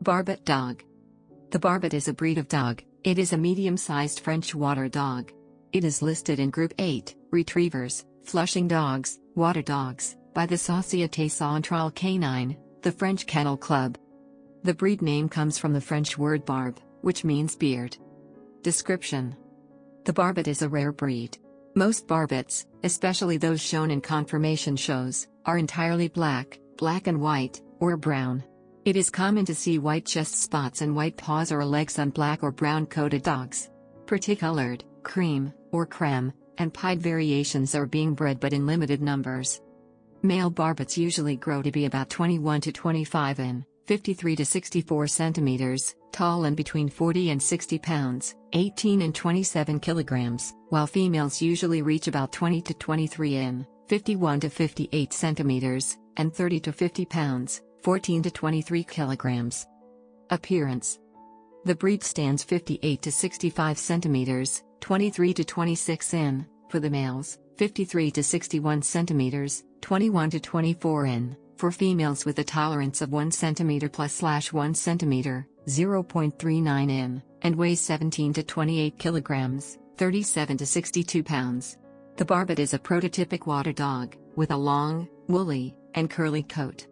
Barbet Dog. The Barbet is a breed of dog. It is a medium-sized French water dog. It is listed in Group 8, Retrievers, Flushing Dogs, Water Dogs, by the Société Centrale Canine, the French Kennel Club. The breed name comes from the French word barbe, which means beard. Description: the Barbet is a rare breed. Most Barbets, especially those shown in conformation shows, are entirely black, black and white, or brown. It is common to see white chest spots and white paws or legs on black or brown coated dogs. Pretty-colored, cream, or creme, and pied variations are being bred but in limited numbers. Male Barbets usually grow to be about 21 to 25 in, 53 to 64 centimeters, tall and between 40 and 60 pounds, 18 and 27 kilograms, while females usually reach about 20 to 23 in, 51 to 58 centimeters, and 30 to 50 pounds, 14 to 23 kilograms. Appearance: the breed stands 58 to 65 centimeters, 23 to 26 in, for the males, 53 to 61 centimeters, 21 to 24 in, for females with a tolerance of 1 centimeter +/1 centimeter, 0.39 in, and weighs 17 to 28 kilograms, 37 to 62 pounds. The Barbet is a prototypic water dog, with a long, woolly, and curly coat.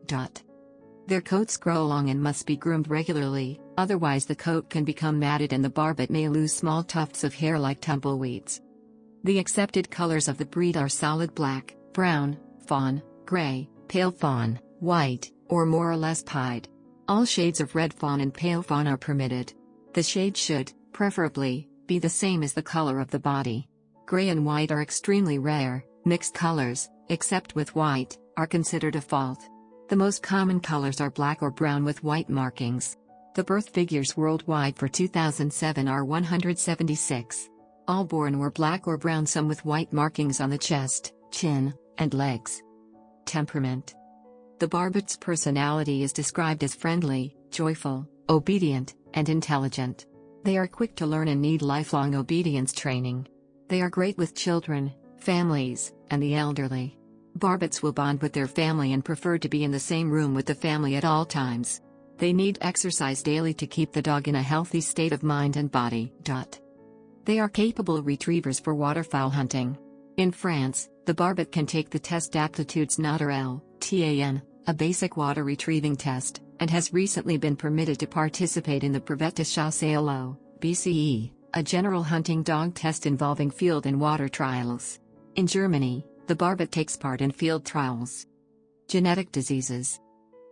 Their coats grow long and must be groomed regularly, otherwise the coat can become matted and the Barbet may lose small tufts of hair like tumbleweeds. The accepted colors of the breed are solid black, brown, fawn, gray, pale fawn, white, or more or less pied. All shades of red fawn and pale fawn are permitted. The shade should, preferably, be the same as the color of the body. Gray and white are extremely rare. Mixed colors, except with white, are considered a fault. The most common colors are black or brown with white markings. The birth figures worldwide for 2007 are 176. All born were black or brown, some with white markings on the chest, chin, and legs. Temperament: the Barbet's personality is described as friendly, joyful, obedient, and intelligent. They are quick to learn and need lifelong obedience training. They are great with children, families, and the elderly. Barbets will bond with their family and prefer to be in the same room with the family at all times. They need exercise daily to keep the dog in a healthy state of mind and body. They are capable retrievers for waterfowl hunting. In France, the Barbet can take the test Aptitudes Naturelles (TAN), a basic water retrieving test, and has recently been permitted to participate in the Brevet de chasse à l'eau (BCE), a general hunting dog test involving field and water trials. In Germany, the Barbet takes part in field trials. Genetic diseases: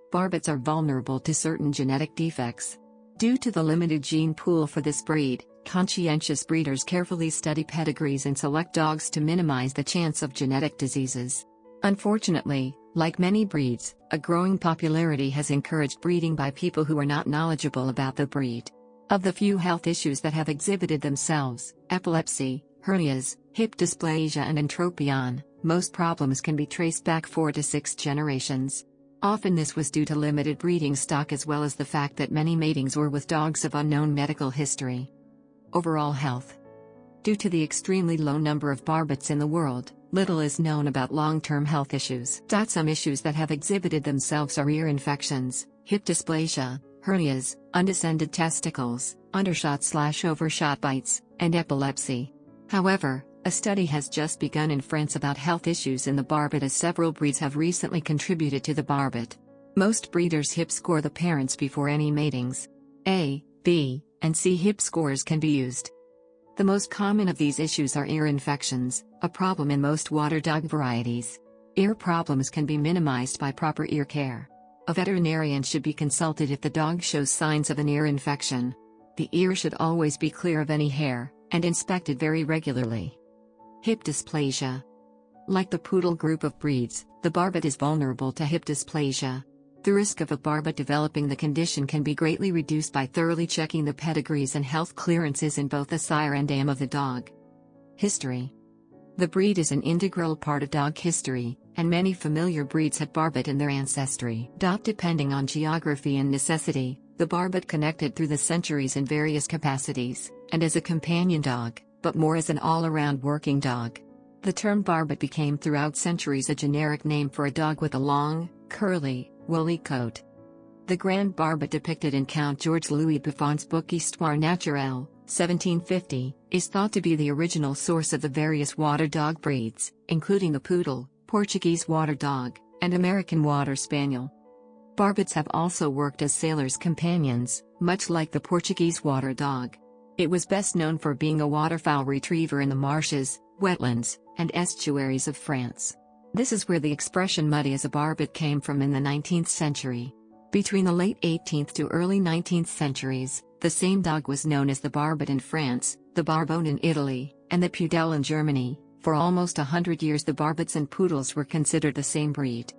Barbets are vulnerable to certain genetic defects. Due to the limited gene pool for this breed, conscientious breeders carefully study pedigrees and select dogs to minimize the chance of genetic diseases. Unfortunately, like many breeds, a growing popularity has encouraged breeding by people who are not knowledgeable about the breed. Of the few health issues that have exhibited themselves, epilepsy, hernias, hip dysplasia and entropion, most problems can be traced back 4 to 6 generations. Often this was due to limited breeding stock as well as the fact that many matings were with dogs of unknown medical history. Overall health: due to the extremely low number of Barbets in the world, little is known about long-term health issues. Some issues that have exhibited themselves are ear infections, hip dysplasia, hernias, undescended testicles, undershot/overshot bites, and epilepsy. However, a study has just begun in France about health issues in the Barbet, as several breeds have recently contributed to the Barbet. Most breeders hip score the parents before any matings. A, B, and C hip scores can be used. The most common of these issues are ear infections, a problem in most water dog varieties. Ear problems can be minimized by proper ear care. A veterinarian should be consulted if the dog shows signs of an ear infection. The ear should always be clear of any hair, and inspected very regularly. Hip dysplasia: like the Poodle group of breeds, the Barbet is vulnerable to hip dysplasia. The risk of a Barbet developing the condition can be greatly reduced by thoroughly checking the pedigrees and health clearances in both the sire and dam of the dog. History: the breed is an integral part of dog history, and many familiar breeds had Barbet in their ancestry. Depending on geography and necessity, the Barbet connected through the centuries in various capacities, and as a companion dog, but more as an all-around working dog. The term Barbet became throughout centuries a generic name for a dog with a long, curly, woolly coat. The Grand Barbet depicted in Count George Louis Buffon's book Histoire Naturelle, 1750, is thought to be the original source of the various water dog breeds, including the Poodle, Portuguese Water Dog, and American Water Spaniel. Barbets have also worked as sailors' companions, much like the Portuguese Water Dog. It was best known for being a waterfowl retriever in the marshes, wetlands, and estuaries of France. This is where the expression muddy as a barbet came from in the 19th century. Between the late 18th to early 19th centuries, the same dog was known as the Barbet in France, the Barbone in Italy, and the Pudel in Germany. For almost 100 years the Barbets and Poodles were considered the same breed.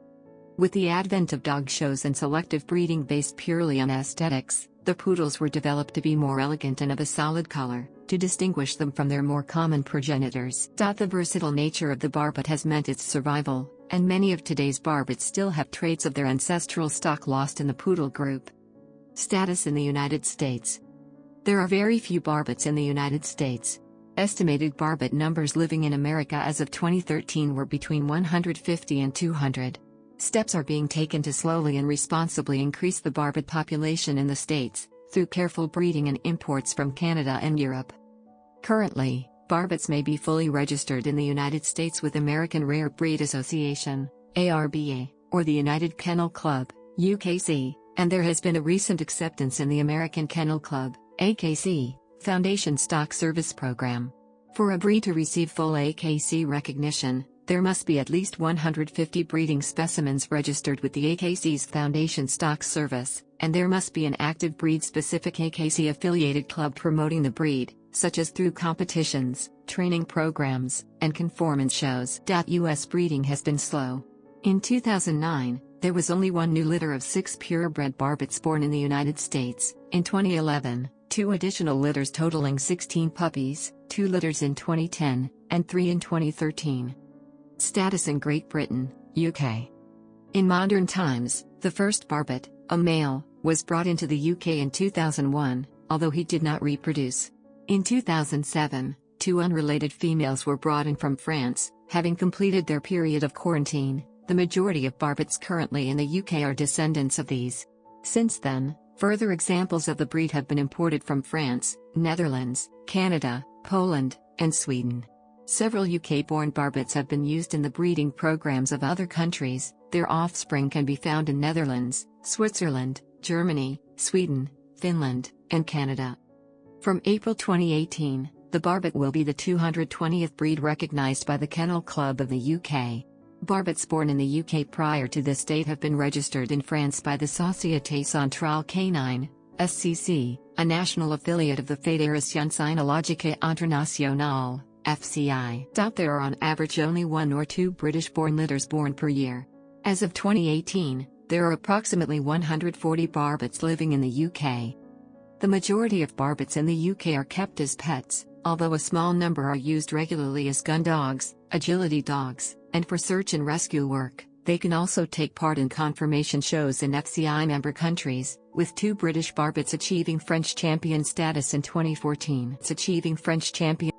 With the advent of dog shows and selective breeding based purely on aesthetics, the Poodles were developed to be more elegant and of a solid color, to distinguish them from their more common progenitors. The versatile nature of the Barbet has meant its survival, and many of today's Barbets still have traits of their ancestral stock lost in the Poodle group. Status in the United States. There are very few Barbets in the United States. Estimated Barbet numbers living in America as of 2013 were between 150 and 200. Steps are being taken to slowly and responsibly increase the Barbet population in the States, through careful breeding and imports from Canada and Europe. Currently, Barbets may be fully registered in the United States with American Rare Breed Association, ARBA, or the United Kennel Club, UKC, and there has been a recent acceptance in the American Kennel Club, AKC, Foundation Stock Service Program. For a breed to receive full AKC recognition, there must be at least 150 breeding specimens registered with the AKC's Foundation Stock Service, and there must be an active breed-specific AKC-affiliated club promoting the breed, such as through competitions, training programs, and conformance shows. U.S. breeding has been slow. In 2009, there was only one new litter of 6 purebred Barbets born in the United States. In 2011, 2 additional litters totaling 16 puppies, 2 litters in 2010, and 3 in 2013. Status in Great Britain, UK. In modern times, the first Barbet, a male, was brought into the UK in 2001, although he did not reproduce. In 2007, 2 unrelated females were brought in from France, having completed their period of quarantine. The majority of Barbets currently in the UK are descendants of these. Since then, further examples of the breed have been imported from France, Netherlands, Canada, Poland, and Sweden. Several UK-born Barbets have been used in the breeding programs of other countries. Their offspring can be found in Netherlands, Switzerland, Germany, Sweden, Finland, and Canada. From April 2018, the Barbet will be the 220th breed recognized by the Kennel Club of the UK. Barbets born in the UK prior to this date have been registered in France by the Société Centrale Canine, SCC, a national affiliate of the Fédération Cynologique Internationale, FCI. There are on average only 1 or 2 British-born litters born per year. As of 2018, there are approximately 140 Barbets living in the UK. The majority of Barbets in the UK are kept as pets, although a small number are used regularly as gun dogs, agility dogs, and for search and rescue work. They can also take part in conformation shows in FCI member countries, with 2 British Barbets achieving French champion status in 2014. Achieving French champion